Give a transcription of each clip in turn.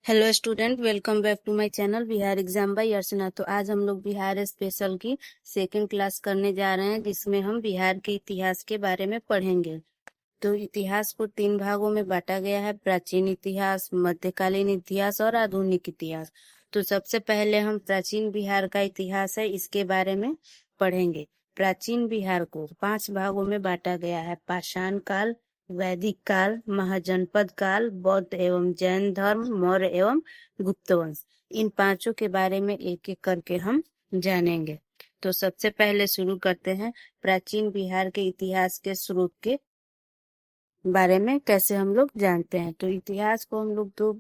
Hello student, welcome back to my channel Bihar exam by Archana. तो आज हम लोग बिहार स्पेशल की सेकंड क्लास करने जा रहे हैं, जिसमें हम बिहार के इतिहास के बारे में पढ़ेंगे। तो इतिहास को 3 भागों में बांटा गया है: प्राचीन इतिहास, मध्यकालीन इतिहास और आधुनिक इतिहास। तो सबसे पहले हम प्राचीन बिहार का इतिहास है इसके बारे में पढ़ेंगे। प्राचीन बिहार को 5 भागों में बांटा गया है: पाषाण काल, वैदिक काल, महाजनपद काल, बौद्ध एवं जैन धर्म, मौर्य एवं गुप्त वंश। इन पांचों के बारे में एक एक करके हम जानेंगे। तो सबसे पहले शुरू करते हैं प्राचीन बिहार के इतिहास के स्रोत के बारे में कैसे हम लोग जानते हैं। तो इतिहास को हम लोग 2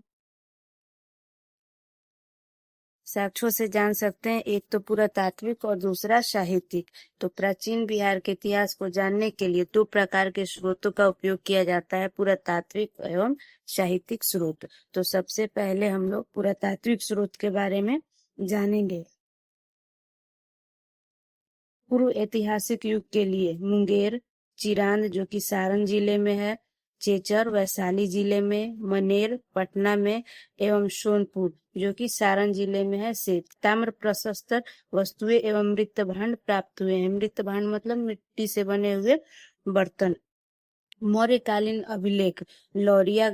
साक्ष्यों से जान सकते हैं, एक तो पुरातात्विक और दूसरा साहित्यिक। तो प्राचीन बिहार के इतिहास को जानने के लिए 2 प्रकार के स्रोतों का उपयोग किया जाता है: पुरातात्विक एवं साहित्यिक स्रोत। तो सबसे पहले हम लोग पुरातात्विक स्रोत के बारे में जानेंगे। पूर्व ऐतिहासिक युग के लिए मुंगेर, चिरांद जो कि सारण जिले में है, चेचर वैशाली जिले में, मनेर पटना में एवं सोनपुर जो कि सारण जिले में है से ताम्र प्रशस्तर वस्तुएं एवं मृत भांड प्राप्त हुए हैं। मृत भांड मतलब मिट्टी से बने हुए बर्तन। मौर्यकालीन अभिलेख लौरिया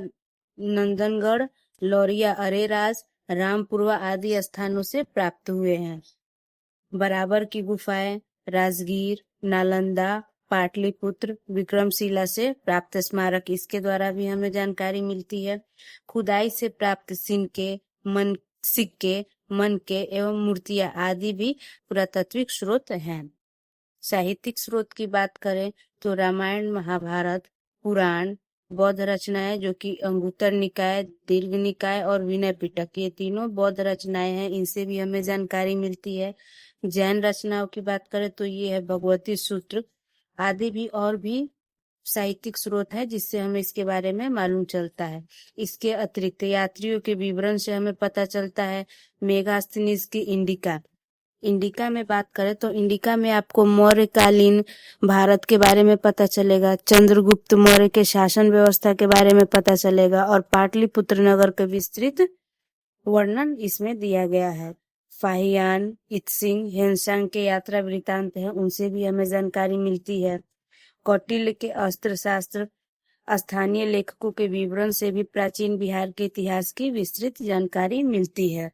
नंदनगढ़, लौरिया अरेराज, रामपुरवा आदि स्थानों से प्राप्त हुए हैं। बराबर की गुफाएं राजगीर, नालंदा, पाटलिपुत्र, विक्रमशिला से प्राप्त स्मारक, इसके द्वारा भी हमें जानकारी मिलती है। खुदाई से प्राप्त सिक्के, मनके एवं मूर्तियां आदि भी पुरातात्विक स्रोत हैं। साहित्यिक स्रोत की बात करें तो रामायण, महाभारत, पुराण, बौद्ध रचनाएं जो कि अंगुत्तर निकाय, दीर्घ निकाय और विनय पिटक, ये तीनों बौद्ध रचनाएं हैं, इनसे भी हमें जानकारी मिलती है। जैन रचनाओं की बात करें तो ये है भगवती सूत्र आदि भी और भी साहित्यिक स्रोत है, जिससे हमें इसके बारे में मालूम चलता है। इसके अतिरिक्त यात्रियों के विवरण से हमें पता चलता है। मेगास्थनीज की इंडिका में बात करें तो इंडिका में आपको मौर्यकालीन भारत के बारे में पता चलेगा, चंद्रगुप्त मौर्य के शासन व्यवस्था के बारे में पता चलेगा और पाटलिपुत्र नगर का विस्तृत वर्णन इसमें दिया गया है। फाहियान, इत्सिंग, हेनसांग के यात्रा वृतांत है, उनसे भी हमें जानकारी मिलती है। कौटिल्य के अस्त्र शास्त्र, स्थानीय लेखकों के विवरण से भी प्राचीन बिहार के इतिहास की विस्तृत जानकारी मिलती है।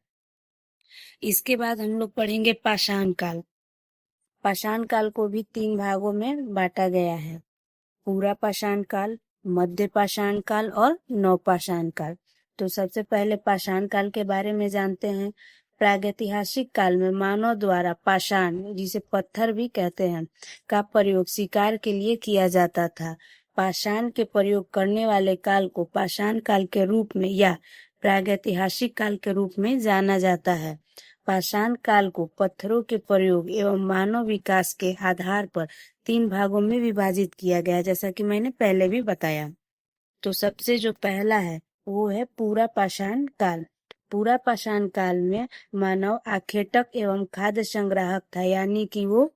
इसके बाद हम लोग पढ़ेंगे पाषाण काल। पाषाण काल को भी 3 भागों में बांटा गया है: पूरा पाषाण काल, मध्य पाषाण काल और नवपाषाण काल। तो सबसे पहले पाषाण काल के बारे में जानते हैं। प्रागैतिहासिक काल में मानव द्वारा पाषाण, जिसे पत्थर भी कहते हैं, का प्रयोग शिकार के लिए किया जाता था। पाषाण के प्रयोग करने वाले काल को पाषाण काल के रूप में या प्रागैतिहासिक काल के रूप में जाना जाता है। पाषाण काल को पत्थरों के प्रयोग एवं मानव विकास के आधार पर 3 भागों में विभाजित किया गया, जैसा कि मैंने पहले भी बताया। तो सबसे जो पहला है वो है पूरा पाषाण काल। पूरा पाषाण काल में मानव आखेटक एवं खाद्य संग्राहक था, यानी कि वो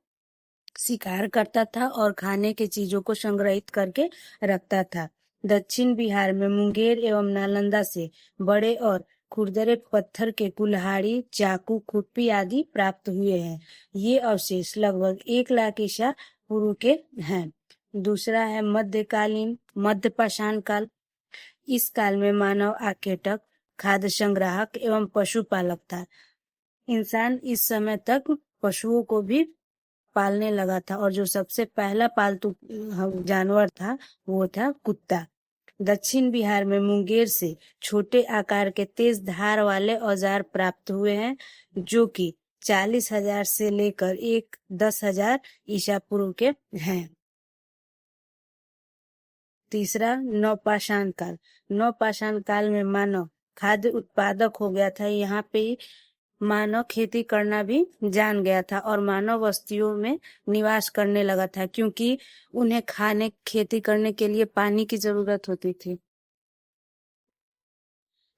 शिकार करता था और खाने की चीजों को संग्रहित करके रखता था। दक्षिण बिहार में मुंगेर एवं नालंदा से बड़े और खुरदरे पत्थर के कुल्हाड़ी, चाकू, खुरपी आदि प्राप्त हुए हैं। ये अवशेष लगभग 1 लाख ईसा पूर्व के हैं। दूसरा है मध्य पाषाण काल। इस काल में मानव आखेटक, खाद्य संग्राहक एवं पशुपालक था। इंसान इस समय तक पशुओं को भी पालने लगा था और जो सबसे पहला पालतू जानवर था वो था कुत्ता। दक्षिण बिहार में मुंगेर से छोटे आकार के तेज धार वाले औजार प्राप्त हुए हैं, जो कि 40,000 से लेकर 10,000 ईसा पूर्व के हैं। तीसरा नवपाषाण काल। नवपाषाण काल में मानव खाद्य उत्पादक हो गया था। यहाँ पे मानव खेती करना भी जान गया था और मानव बस्तियों में निवास करने लगा था, क्योंकि उन्हें खेती करने के लिए पानी की जरूरत होती थी।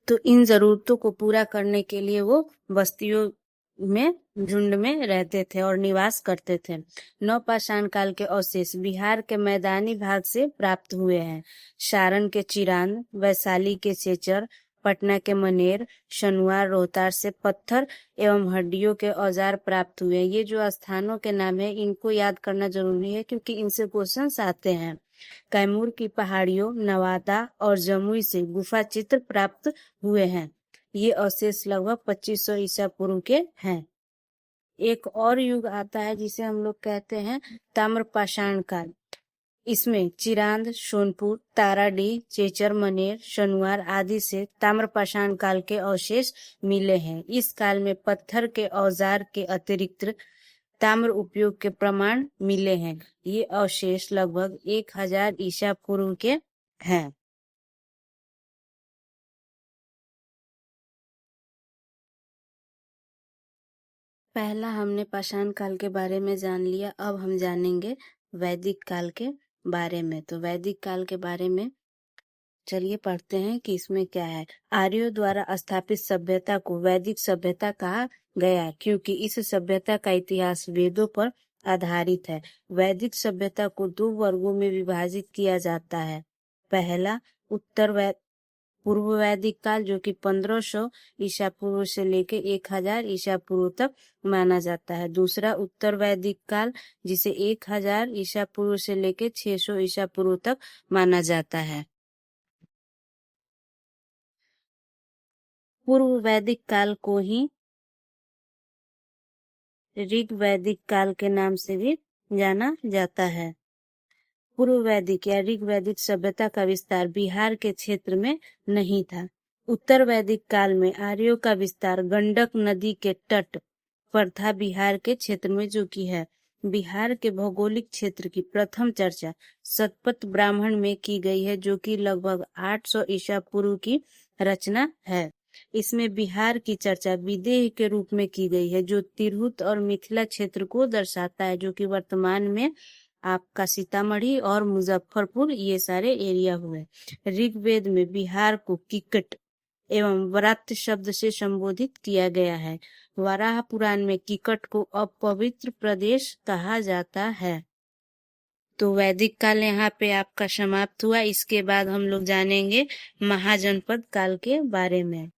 तो इन जरूरतों को पूरा करने के लिए वो बस्तियों में झुंड में रहते थे और निवास करते थे। नवपाषाण काल के अवशेष बिहार के मैदानी भाग से प्राप्त हुए हैं। सारण के चिरांद, वैशाली के चेचर, पटना के मनेर, शनुआर, रोहतार से पत्थर एवं हड्डियों के औजार प्राप्त हुए। ये जो स्थानों के नाम है इनको याद करना जरूरी है क्योंकि इनसे क्वेश्चंस आते हैं। कैमूर की पहाड़ियों, नवादा और जमुई से गुफा चित्र प्राप्त हुए हैं। ये अवशेष लगभग 2500 ईसा पूर्व के हैं। एक और युग आता है जिसे हम लोग कहते हैं ताम्रपाषाण काल। इसमें चिरांद, सोनपुर, ताराडीह, चेचर, मनेर, शनुआर आदि से ताम्रपाषाण काल के अवशेष मिले हैं। इस काल में पत्थर के औजार के अतिरिक्त ताम्र उपयोग के प्रमाण मिले हैं। ये अवशेष लगभग 1000 ईसा पूर्व के हैं। पहला हमने पाषाण काल के बारे में जान लिया, अब हम जानेंगे वैदिक काल के बारे में। तो वैदिक काल के बारे में चलिए पढ़ते हैं कि इसमें क्या है। आर्यों द्वारा स्थापित सभ्यता को वैदिक सभ्यता कहा गया क्योंकि इस सभ्यता का इतिहास वेदों पर आधारित है। वैदिक सभ्यता को 2 वर्गों में विभाजित किया जाता है। पहला पूर्व वैदिक काल जो कि 1500 ईसा पूर्व से लेकर 1000 ईसा पूर्व तक माना जाता है। दूसरा उत्तर वैदिक काल जिसे 1000 ईसा पूर्व से लेकर 600 ईसा पूर्व तक माना जाता है। पूर्व वैदिक काल को ही ऋग वैदिक काल के नाम से भी जाना जाता है। पूर्व वैदिक या ऋग वैदिक सभ्यता का विस्तार बिहार के क्षेत्र में नहीं था। उत्तर वैदिक काल में आर्यों का विस्तार गंडक नदी के तट पर था बिहार के क्षेत्र में, जो कि है। बिहार के भौगोलिक क्षेत्र की प्रथम चर्चा शतपथ ब्राह्मण में की गई है जो कि लगभग 800 ईसा पूर्व की रचना है। इसमें बिहार की चर्चा विदेह के रूप में की गई है जो तिरहुत और मिथिला क्षेत्र को दर्शाता है, जो कि वर्तमान में आपका सीतामढ़ी और मुजफ्फरपुर ये सारे एरिया हुए। ऋग्वेद में बिहार को किकट एवं व्रात्य शब्द से संबोधित किया गया है। वराह पुराण में किकट को अपवित्र प्रदेश कहा जाता है। तो वैदिक काल यहाँ पे आपका समाप्त हुआ। इसके बाद हम लोग जानेंगे महाजनपद काल के बारे में।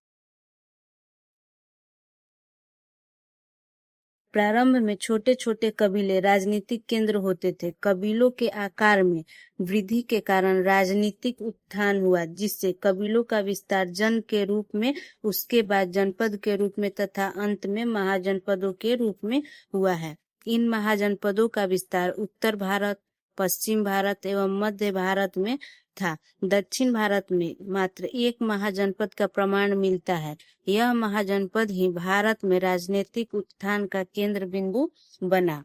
प्रारंभ में छोटे छोटे कबीले राजनीतिक केंद्र होते थे। कबीलों के आकार में वृद्धि के कारण राजनीतिक उत्थान हुआ जिससे कबीलों का विस्तार जन के रूप में, उसके बाद जनपद के रूप में तथा अंत में महाजनपदों के रूप में हुआ है। इन महाजनपदों का विस्तार उत्तर भारत, पश्चिम भारत एवं मध्य भारत में था। दक्षिण भारत में मात्र एक महाजनपद का प्रमाण मिलता है। यह महाजनपद ही भारत में राजनीतिक उत्थान का केंद्र बिंदु बना।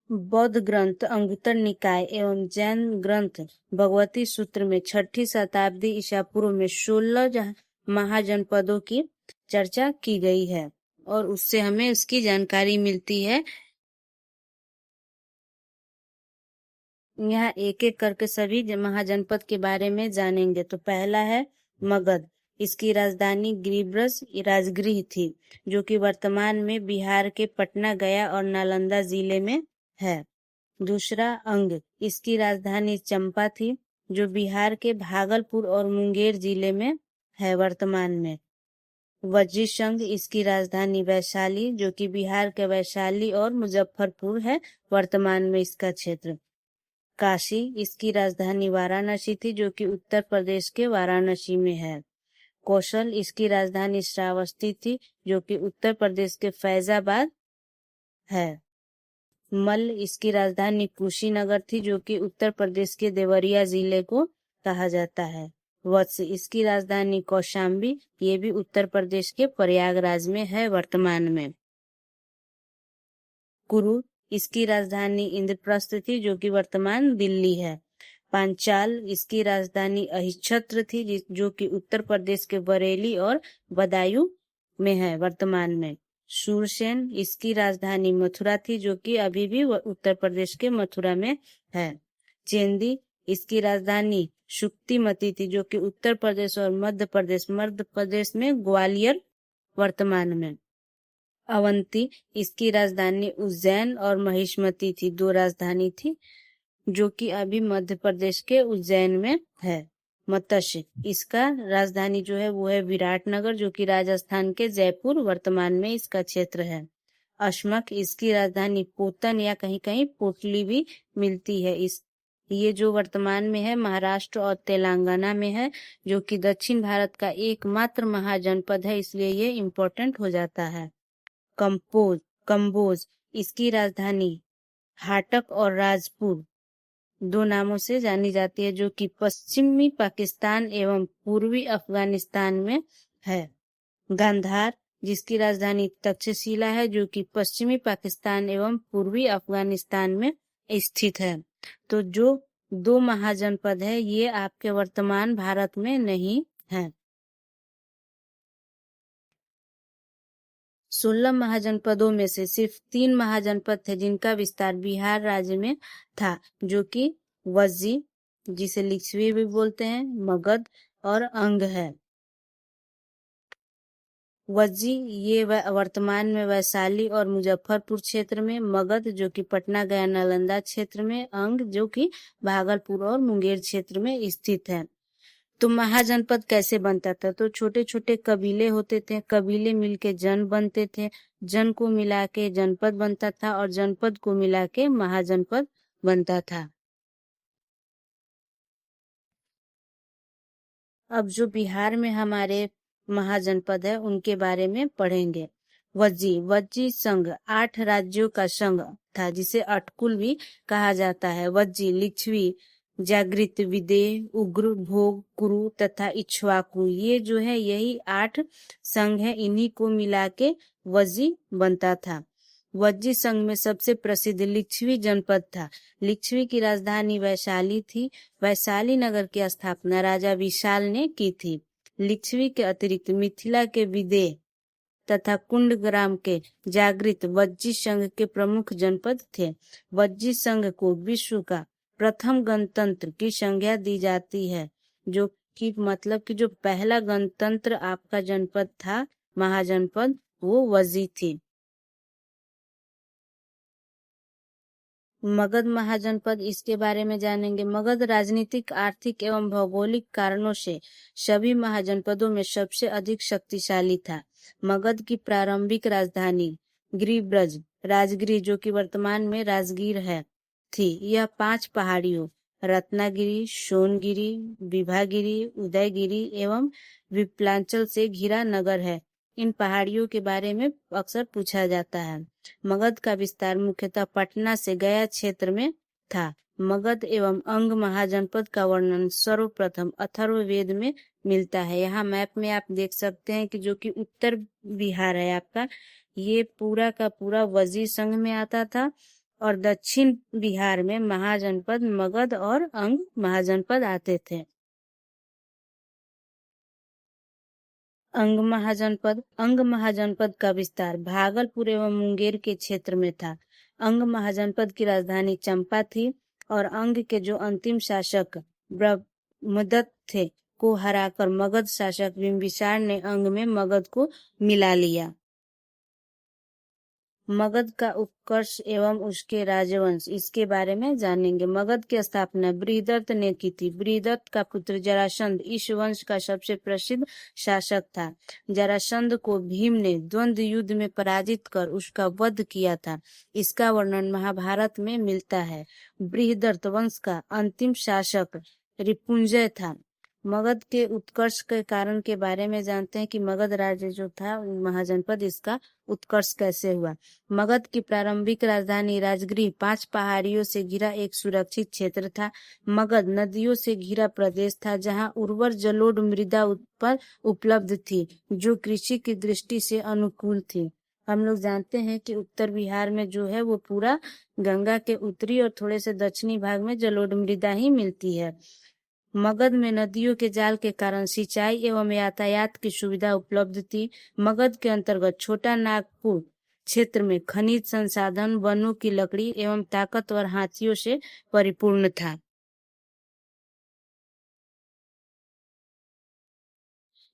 बौद्ध ग्रंथ अंगुत्तर निकाय एवं जैन ग्रंथ भगवती सूत्र में 6ठी शताब्दी ईसा पूर्व में 16 महाजनपदों की चर्चा की गई है और उससे हमें उसकी जानकारी मिलती है। यहाँ एक एक करके सभी महाजनपद के बारे में जानेंगे। तो पहला है मगध। इसकी राजधानी गिरिब्रज राजगृह थी जो कि वर्तमान में बिहार के पटना, गया और नालंदा जिले में है। दूसरा अंग। इसकी राजधानी चंपा थी जो बिहार के भागलपुर और मुंगेर जिले में है वर्तमान में। वज्रशंग। इसकी राजधानी वैशाली जो कि बिहार के वैशाली और मुजफ्फरपुर है वर्तमान में इसका क्षेत्र। काशी। इसकी राजधानी वाराणसी थी जो कि उत्तर प्रदेश के वाराणसी में है। कौशल। इसकी राजधानी श्रावस्ती थी जो कि उत्तर प्रदेश के फैजाबाद है। मल्ल। इसकी राजधानी कुशीनगर थी जो कि उत्तर प्रदेश के देवरिया जिले को कहा जाता है। वत्स। इसकी राजधानी कौशाम्बी, ये भी उत्तर प्रदेश के प्रयागराज में है वर्तमान में। कुरु। इसकी राजधानी इंद्रप्रस्थ थी जो कि वर्तमान दिल्ली है। पांचाल। इसकी राजधानी अहिच्छत्र थी जो कि उत्तर प्रदेश के बरेली और बदायूं में है वर्तमान में। शूरसेन। इसकी राजधानी मथुरा थी जो कि अभी भी उत्तर प्रदेश के मथुरा में है। चेंदी। इसकी राजधानी शुक्तिमती थी जो कि उत्तर प्रदेश और मध्य प्रदेश में ग्वालियर वर्तमान में। अवंती। इसकी राजधानी उज्जैन और महिष्मती थी, 2 राजधानी थी। जो कि अभी मध्य प्रदेश के उज्जैन में है। मत्स्य, इसका राजधानी जो है वो है विराटनगर, जो कि राजस्थान के जयपुर वर्तमान में इसका क्षेत्र है। अश्मक, इसकी राजधानी पोतन या कहीं कहीं पोटली भी मिलती है। ये जो वर्तमान में है महाराष्ट्र और तेलंगाना में है, जो कि दक्षिण भारत का एकमात्र महाजनपद है, इसलिए ये इम्पोर्टेंट हो जाता है। कंबोज, इसकी राजधानी हाटक और राजपुर दो नामों से जानी जाती है, जो कि पश्चिमी पाकिस्तान एवं पूर्वी अफगानिस्तान में है। गांधार, जिसकी राजधानी तक्षशिला है, जो कि पश्चिमी पाकिस्तान एवं पूर्वी अफगानिस्तान में स्थित है। तो जो दो महाजनपद है ये आपके वर्तमान भारत में नहीं है। 16 महाजनपदों में से सिर्फ 3 महाजनपद थे जिनका विस्तार बिहार राज्य में था, जो कि वज्जी, जिसे लिच्छवी भी बोलते हैं, मगध और अंग है। वज्जी ये वर्तमान में वैशाली और मुजफ्फरपुर क्षेत्र में, मगध जो कि पटना गया नालंदा क्षेत्र में, अंग जो कि भागलपुर और मुंगेर क्षेत्र में स्थित है। तो महाजनपद कैसे बनता था? तो छोटे छोटे कबीले होते थे, कबीले मिलके जन बनते थे, जन को मिला के जनपद बनता था और जनपद को मिला के महाजनपद बनता था। अब जो बिहार में हमारे महाजनपद है उनके बारे में पढ़ेंगे। वज्जी संघ 8 राज्यों का संघ था, जिसे अटकुल भी कहा जाता है। वज्जी, लिच्छवी, जागृत, विदेह, उग्र, भोग, कुरु तथा इक्ष्वाकु, ये जो है यही 8 संघ है, इन्हीं को मिला के वज्जी बनता था। वज्जी संघ में सबसे प्रसिद्ध लिच्छवी जनपद था। लिच्छवी की राजधानी वैशाली थी। वैशाली नगर की स्थापना राजा विशाल ने की थी। लिच्छवी के अतिरिक्त मिथिला के विदेह तथा कुंडग्राम के जागृत वज्जी संघ के प्रमुख जनपद थे। वज्जी संघ को विश्व का प्रथम गणतंत्र की संज्ञा दी जाती है, जो कि मतलब कि जो पहला गणतंत्र आपका जनपद था, महाजनपद, वो वज्जी थी। मगध महाजनपद, इसके बारे में जानेंगे। मगध राजनीतिक, आर्थिक एवं भौगोलिक कारणों से सभी महाजनपदों में सबसे अधिक शक्तिशाली था। मगध की प्रारंभिक राजधानी गिरिब्रज, राजगिरी जो कि वर्तमान में राजगीर है, थी। यह 5 पहाड़ियों रत्नागिरी, सोनगिरी, विभागिरी, उदयगिरी एवं विप्लांचल से घिरा नगर है। इन पहाड़ियों के बारे में अक्सर पूछा जाता है। मगध का विस्तार मुख्यतः पटना से गया क्षेत्र में था। मगध एवं अंग महाजनपद का वर्णन सर्वप्रथम अथर्ववेद में मिलता है। यहाँ मैप में आप देख सकते हैं कि जो कि उत्तर बिहार है आपका, ये पूरा का पूरा वज्जी संघ में आता था और दक्षिण बिहार में महाजनपद मगध और अंग महाजनपद आते थे। अंग महाजनपद का विस्तार भागलपुर एवं मुंगेर के क्षेत्र में था। अंग महाजनपद की राजधानी चंपा थी और अंग के जो अंतिम शासक ब्रह्मदत्त थे को हराकर मगध शासक बिंबिसार ने अंग में मगध को मिला लिया। मगध का उत्कर्ष एवं उसके राजवंश, इसके बारे में जानेंगे। मगध की स्थापना बृहदत्त ने की थी। बृहदत्त का पुत्र जरासंध इस वंश का सबसे प्रसिद्ध शासक था। जरासंध को भीम ने द्वंद्व युद्ध में पराजित कर उसका वध किया था। इसका वर्णन महाभारत में मिलता है। बृहदत्त वंश का अंतिम शासक रिपुंजय था। मगध के उत्कर्ष के कारण के बारे में जानते हैं कि मगध राज्य जो था महाजनपद, इसका उत्कर्ष कैसे हुआ। मगध की प्रारंभिक राजधानी राजगिरी 5 पहाड़ियों से घिरा एक सुरक्षित क्षेत्र था। मगध नदियों से घिरा प्रदेश था जहां उर्वर जलोढ़ मृदा पर उपलब्ध थी, जो कृषि की दृष्टि से अनुकूल थी। हम लोग जानते हैं कि उत्तर बिहार में जो है वो पूरा गंगा के उत्तरी और थोड़े से दक्षिणी भाग में जलोढ़ मृदा ही मिलती है। मगध में नदियों के जाल के कारण सिंचाई एवं यातायात की सुविधा उपलब्ध थी। मगध के अंतर्गत छोटा नागपुर क्षेत्र में खनिज संसाधन, वनों की लकड़ी एवं ताकतवर हाथियों से परिपूर्ण था।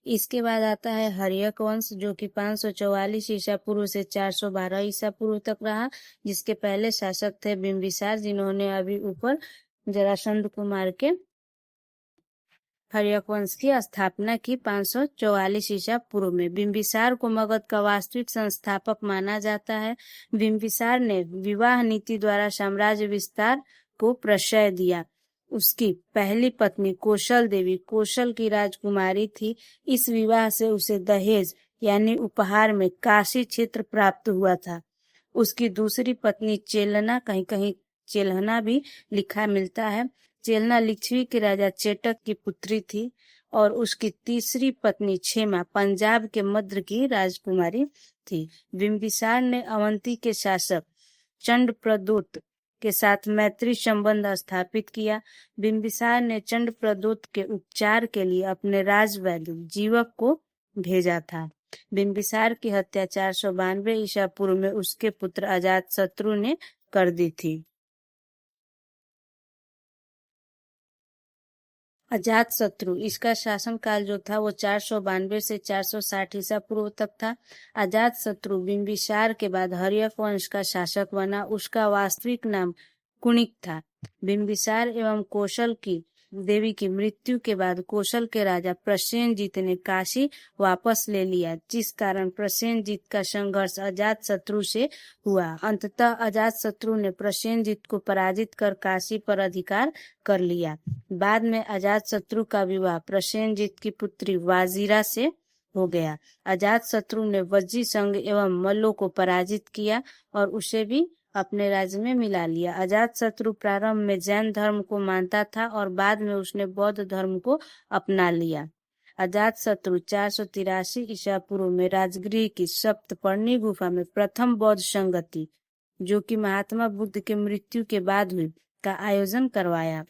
इसके बाद आता है हर्यक वंश, जो कि 544 ईसा पूर्व से 412 ईसा पूर्व तक रहा, जिसके पहले शासक थे बिंबिसार, जिन्होंने अभी ऊपर जरासंध को मार के हर्यक वंश की स्थापना की 544 ईसा पूर्व में। बिंबिसार को मगध का वास्तविक संस्थापक माना जाता है। बिंबिसार ने विवाह नीति द्वारा साम्राज्य विस्तार को प्रश्रय दिया। उसकी पहली पत्नी कौशल देवी कौशल की राजकुमारी थी। इस विवाह से उसे दहेज यानी उपहार में काशी क्षेत्र प्राप्त हुआ था। उसकी दूसरी पत्नी चेलना, कहीं कहीं चेलहना भी लिखा मिलता है, चेलना लिच्छवी के राजा चेटक की पुत्री थी। और उसकी तीसरी पत्नी क्षेमा पंजाब के मद्र की राजकुमारी थी। बिंबिसार ने अवंती के शासक चंडप्रद्योत के साथ मैत्री संबंध स्थापित किया। बिंबिसार ने चंडप्रद्योत के उपचार के लिए अपने राजवैद्य जीवक को भेजा था। बिंबिसार की हत्या 492 ईसा पूर्व में उसके पुत्र अजातशत्रु ने कर दी थी। अजातशत्रु, इसका शासनकाल जो था वो 492 से 460 ईसा पूर्व तक था। अजातशत्रु बिंबिसार के बाद हर्यक वंश का शासक बना। उसका वास्तविक नाम कुणिक था। बिंबिसार एवं कौशल की देवी की मृत्यु के बाद कौशल के राजा प्रसेनजीत ने काशी वापस ले लिया, जिस कारण प्रसेनजीत का संघर्ष अजातशत्रु से हुआ। अंततः अजातशत्रु ने प्रसेनजीत को पराजित कर काशी पर अधिकार कर लिया। बाद में अजातशत्रु का विवाह प्रसेनजीत की पुत्री वाजिरा से हो गया। अजातशत्रु ने वज्जी संघ एवं मल्लों को पराजित किया और उसे भी अपने राज्य में मिला लिया। अजातशत्रु प्रारंभ में जैन धर्म को मानता था और बाद में उसने बौद्ध धर्म को अपना लिया। अजातशत्रु 483 ईसा पूर्व में राजगृह की सप्तपर्णी गुफा में प्रथम बौद्ध संगति, जो कि महात्मा बुद्ध के मृत्यु के बाद हुई, का आयोजन करवाया।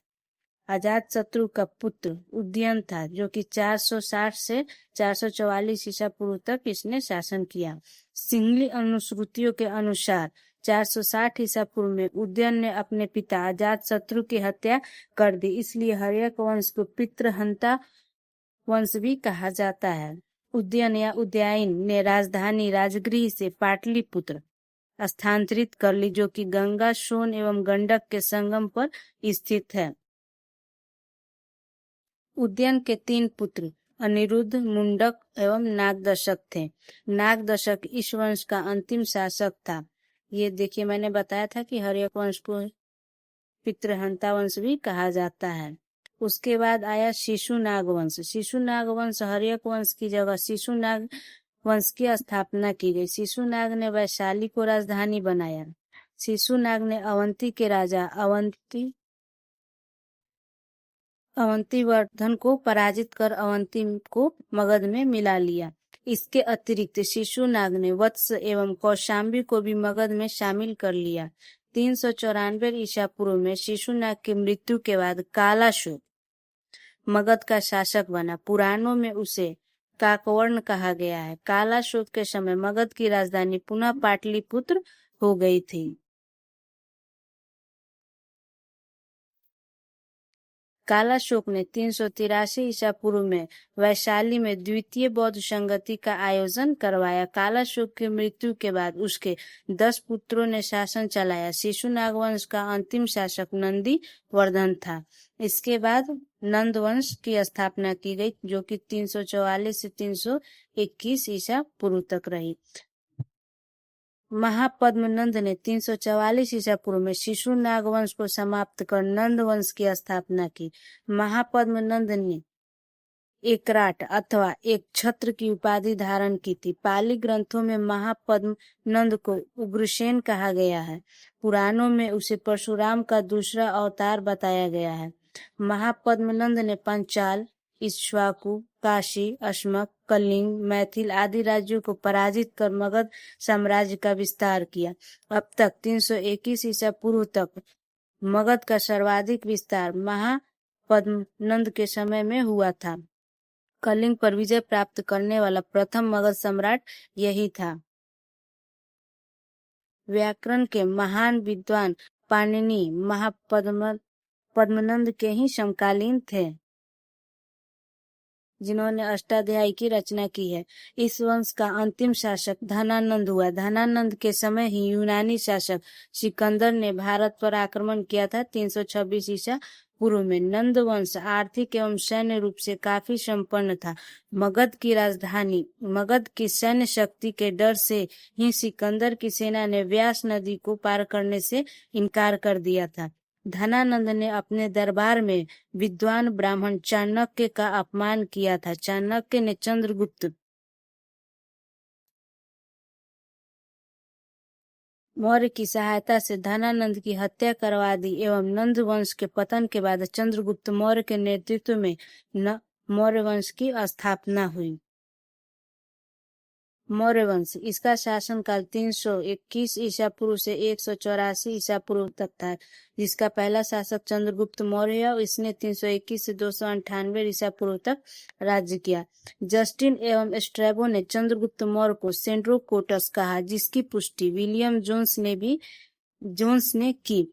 अजातशत्रु का पुत्र उदयन था, जो कि 460 से 444 ईसा पूर्व तक इसने शासन किया। सिंहली अनुश्रुतियों के अनुसार 460 ईसा पूर्व में उदयन ने अपने पिता अजातशत्रु की हत्या कर दी, इसलिए हर्यक वंश को पितृहंता वंश भी कहा जाता है। उदयन या उदयायन ने राजधानी राजगृह से पाटलिपुत्र स्थानांतरित कर ली, जो कि गंगा, सोन एवं गंडक के संगम पर स्थित है। उदयन के 3 पुत्र अनिरुद्ध, मुंडक एवं नागदशक थे। नागदशक इस वंश का अंतिम शासक था। ये देखिए, मैंने बताया था कि हर्यक वंश को पितृहंता वंश भी कहा जाता है। उसके बाद आया शिशुनाग वंश। शिशुनाग वंश हर्यक वंश की जगह शिशुनाग वंश की स्थापना की गई। शिशुनाग ने वैशाली को राजधानी बनाया। शिशुनाग ने अवंती के राजा अवंतीवर्धन को पराजित कर अवंती को मगध में मिला लिया। इसके अतिरिक्त शिशुनाग ने वत्स एवं कौशाम्बी को भी मगध में शामिल कर लिया। 394 ईसा पूर्व में शिशुनाग की मृत्यु के बाद कालाशोक मगध का शासक बना। पुराणों में उसे काकवर्ण कहा गया है। कालाशोक के समय मगध की राजधानी पुनः पाटलिपुत्र हो गई थी। कालाशोक ने 383 ईसा पूर्व में वैशाली में द्वितीय बौद्ध संगति का आयोजन करवाया। कालाशोक की मृत्यु के बाद उसके 10 पुत्रों ने शासन चलाया। शिशुनाग वंश का अंतिम शासक नंदी वर्धन था। इसके बाद नंद वंश की स्थापना की गई, जो कि 344 से 321 ईसा पूर्व तक रही। महापद्मनंद ने 344 ईसा पूर्व में शिशुनाग वंश को समाप्त कर नंद वंश की स्थापना की। महापद्मनंद ने एकराट अथवा एक छत्र की उपाधि धारण की थी। पाली ग्रंथों में महापद्मनंद को उग्रसेन कहा गया है। पुराणों में उसे परशुराम का दूसरा अवतार बताया गया है। महापद्मनंद ने पंचाल, इक्ष्वाकु, काशी, अस्मक, कलिंग, मैथिल आदि राज्यों को पराजित कर मगध साम्राज्य का विस्तार किया। अब तक 321 ईसा पूर्व तक मगध का सर्वाधिक विस्तार महापद्मनंद के समय में हुआ था। कलिंग पर विजय प्राप्त करने वाला प्रथम मगध सम्राट यही था। व्याकरण के महान विद्वान पाणिनि महापद्मनंद के ही समकालीन थे। जिन्होंने अष्टाध्यायी की रचना की है। इस वंश का अंतिम शासक धनानंद हुआ। धनानंद के समय ही यूनानी शासक सिकंदर ने भारत पर आक्रमण किया था 326 ईसा पूर्व में। नंद वंश आर्थिक एवं सैन्य रूप से काफी संपन्न था। मगध की सैन्य शक्ति के डर से ही सिकंदर की सेना ने व्यास नदी को पार करने से इनकार कर दिया था। धनानंद ने अपने दरबार में विद्वान ब्राह्मण चाणक्य का अपमान किया था। चाणक्य ने चंद्रगुप्त मौर्य की सहायता से धनानंद की हत्या करवा दी एवं नंद वंश के पतन के बाद चंद्रगुप्त मौर्य के नेतृत्व में मौर्य वंश की स्थापना हुई। मौर्य वंश, इसका शासनकाल 321 ईसा पूर्व से 184 ईसा पूर्व तक था, जिसका पहला शासक चंद्रगुप्त मौर्य है। इसने 321 से 298 ईसा पूर्व तक राज्य किया। जस्टिन एवं स्ट्रैबो ने चंद्रगुप्त मौर्य को सेंड्रोकोटस कहा, जिसकी पुष्टि विलियम जोन्स ने की।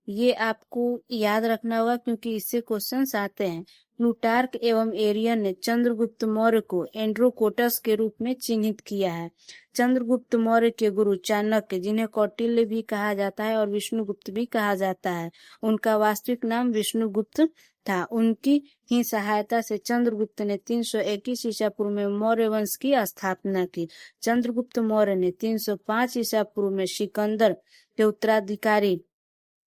ये आपको याद रखना होगा क्योंकि इससे क्वेश्चंस आते हैं। प्लूटार्क एवं एरियन ने चंद्रगुप्त मौर्य को एंड्रोकोटस के रूप में चिन्हित किया है। चंद्रगुप्त मौर्य के गुरु चाणक्य, जिन्हें कौटिल्य भी कहा जाता है और विष्णुगुप्त भी कहा जाता है, उनका वास्तविक नाम विष्णुगुप्त था। उनकी ही सहायता से चंद्रगुप्त ने 321 ईसा पूर्व में मौर्य वंश की स्थापना की। चंद्रगुप्त मौर्य ने 305 ईसा पूर्व में सिकंदर के उत्तराधिकारी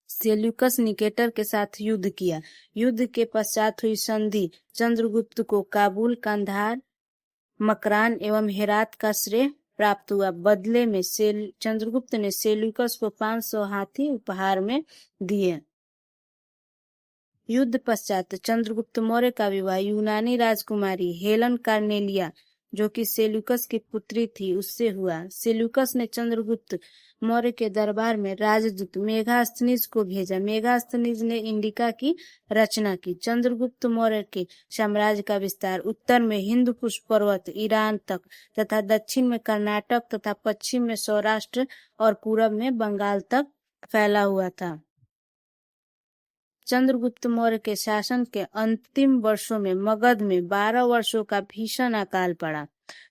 सेल्यूकस निकेटर के साथ युद्ध किया। युद्ध के पश्चात हुई संधि चंद्रगुप्त को काबुल, कंधार, मकरान एवं हेरात का श्रेय प्राप्त हुआ। बदले में चंद्रगुप्त ने सेल्यूकस को 500 हाथी उपहार में दिए। युद्ध पश्चात चंद्रगुप्त मौर्य का विवाह यूनानी राजकुमारी हेलन कार्नेलिया, जो कि सेल्यूकस की पुत्री थी, उससे हुआ। सेल्यूकस ने चंद्रगुप्त मौर्य के दरबार में राजदूत मेगास्थनीज को भेजा। मेगास्थनीज ने इंडिका की रचना की। चंद्रगुप्त मौर्य के साम्राज्य का विस्तार उत्तर में हिंद कुश पर्वत, ईरान तक तथा दक्षिण में कर्नाटक तथा पश्चिम में सौराष्ट्र और पूरब में बंगाल तक फैला हुआ था। चंद्रगुप्त मौर्य के शासन के अंतिम वर्षों में मगध में 12 वर्षों का भीषण अकाल पड़ा।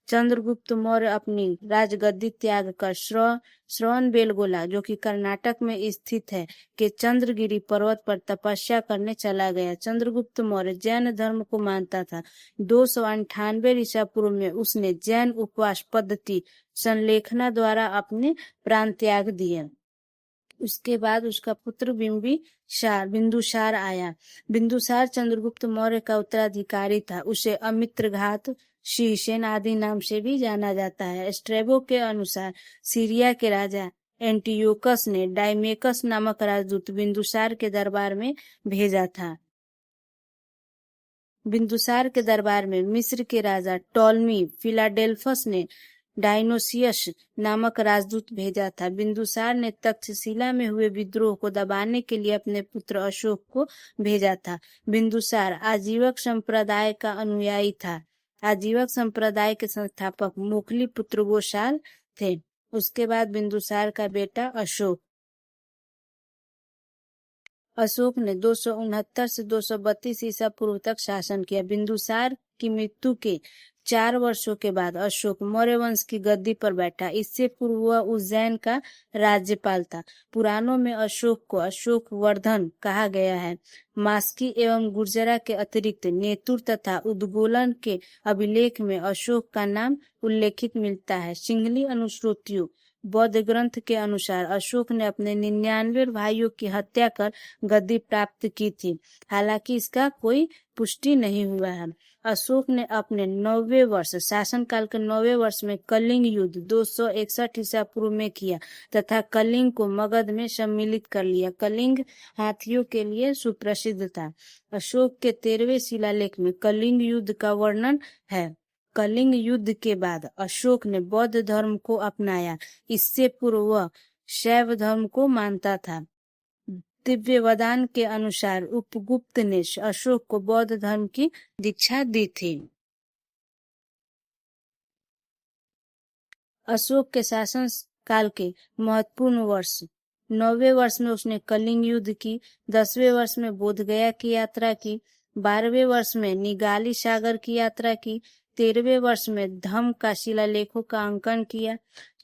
चंद्रगुप्त मौर्य अपनी राजगद्दी त्याग कर श्रवणबेलगोला, जो कि कर्नाटक में स्थित है, के चंद्रगिरी पर्वत पर तपस्या करने चला गया। चंद्रगुप्त मौर्य जैन धर्म को मानता था। 298 ईसा पूर्व में उसने जैन उपवास पद्धति संलेखना द्वारा अपने प्राण त्याग दिए। उसके बाद उसका पुत्र बिंदुसार आया। बिंदुसार चंद्रगुप्त मौर्य का उत्तराधिकारी था। उसे अमित्रघात, शीशेन आदि नाम से भी जाना जाता है। स्ट्रेबो के अनुसार सीरिया के राजा एंटियोकस ने डाइमेकस नामक राजदूत बिंदुसार के दरबार में भेजा था। बिंदुसार के दरबार में मिस्र के राजा टॉलमी फिलाडेल्फस ने डायनोसियस नामक राजदूत भेजा था। बिंदुसार ने तक्षशिला में हुए विद्रोह को दबाने के लिए अपने पुत्र अशोक को भेजा था। बिंदुसार आजीवक संप्रदाय का अनुयायी था। आजीवक संप्रदाय के संस्थापक मोखली पुत्र गोशाल थे। उसके बाद बिंदुसार का बेटा अशोक ने 269 से 232 ईसा पूर्व तक शासन किया। बिंदुसार की मृत्यु के 4 वर्षों के बाद अशोक मौर्य वंश की गद्दी पर बैठा। इससे पूर्व वह उज्जैन का राज्यपाल था। पुराणों में अशोक को अशोक वर्धन कहा गया है। मास्की एवं गुर्जरा के अतिरिक्त नेतुर तथा उद्गोलन के अभिलेख में अशोक का नाम उल्लेखित मिलता है। सिंहली अनुश्रुतियों बौद्ध ग्रंथ के अनुसार अशोक ने अपने 99 भाइयों की हत्या कर गद्दी प्राप्त की थी। हालांकि इसका कोई पुष्टि नहीं हुआ है। अशोक ने अपने 9वें वर्ष शासनकाल के 9वें वर्ष में कलिंग युद्ध 261 ईसा पूर्व में किया तथा कलिंग को मगध में सम्मिलित कर लिया। कलिंग हाथियों के लिए सुप्रसिद्ध था। अशोक के 13वें शिलालेख में कलिंग युद्ध का वर्णन है। कलिंग युद्ध के बाद अशोक ने बौद्ध धर्म को अपनाया। इससे पूर्व वह शैव धर्म को मानता था। दिव्य वदान के अनुसार उपगुप्त ने अशोक को बौद्ध धर्म की दीक्षा दी थी। अशोक के शासन काल के महत्वपूर्ण वर्ष 9वें वर्ष में उसने कलिंग युद्ध की, 10वें वर्ष में बोधगया की यात्रा की, 12वें वर्ष में निगाली सागर की यात्रा की। 13वें वर्ष में धम्म का शिलालेखों का अंकन किया।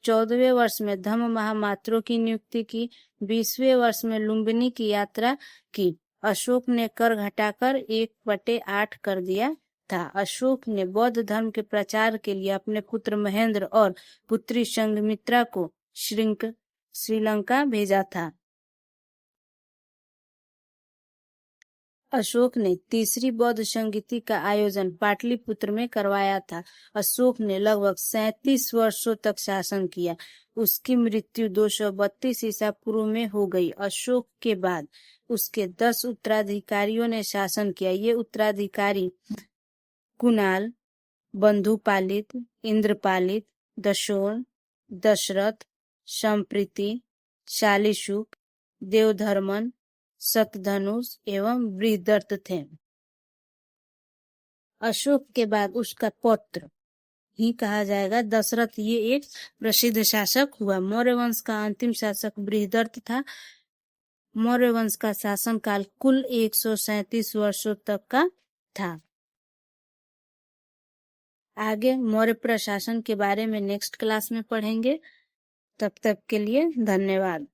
14वें वर्ष में धम्म महामात्रों की नियुक्ति की। 20वें वर्ष में लुम्बिनी की यात्रा की। अशोक ने कर घटाकर 1/8 कर दिया था। अशोक ने बौद्ध धर्म के प्रचार के लिए अपने पुत्र महेंद्र और पुत्री संघमित्रा को श्रीलंका भेजा था। अशोक ने तीसरी बौद्ध संगीति का आयोजन पाटलिपुत्र में करवाया था। अशोक ने लगभग 37 वर्षों तक शासन किया। उसकी मृत्यु 232 ईसा पूर्व में हो गई। अशोक के बाद उसके 10 उत्तराधिकारियों ने शासन किया। ये उत्तराधिकारी कुणाल, बंधुपालित, इंद्रपालित, दशोन, दशरथ, संप्रीति, शालीशुक, देवधर्मन, शतधनुष एवं बृहदर्थ थे। अशोक के बाद उसका पौत्र ही कहा जाएगा दशरथ। ये एक प्रसिद्ध शासक हुआ। मौर्य वंश का अंतिम शासक बृहदर्थ था। मौर्य वंश का शासनकाल कुल 137 वर्षों तक का था। आगे मौर्य प्रशासन के बारे में नेक्स्ट क्लास में पढ़ेंगे। तब तक के लिए धन्यवाद।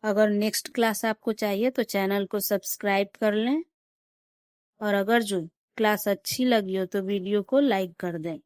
अगर नेक्स्ट क्लास आपको चाहिए तो चैनल को सब्सक्राइब कर लें और अगर जो क्लास अच्छी लगी हो तो वीडियो को लाइक कर दें।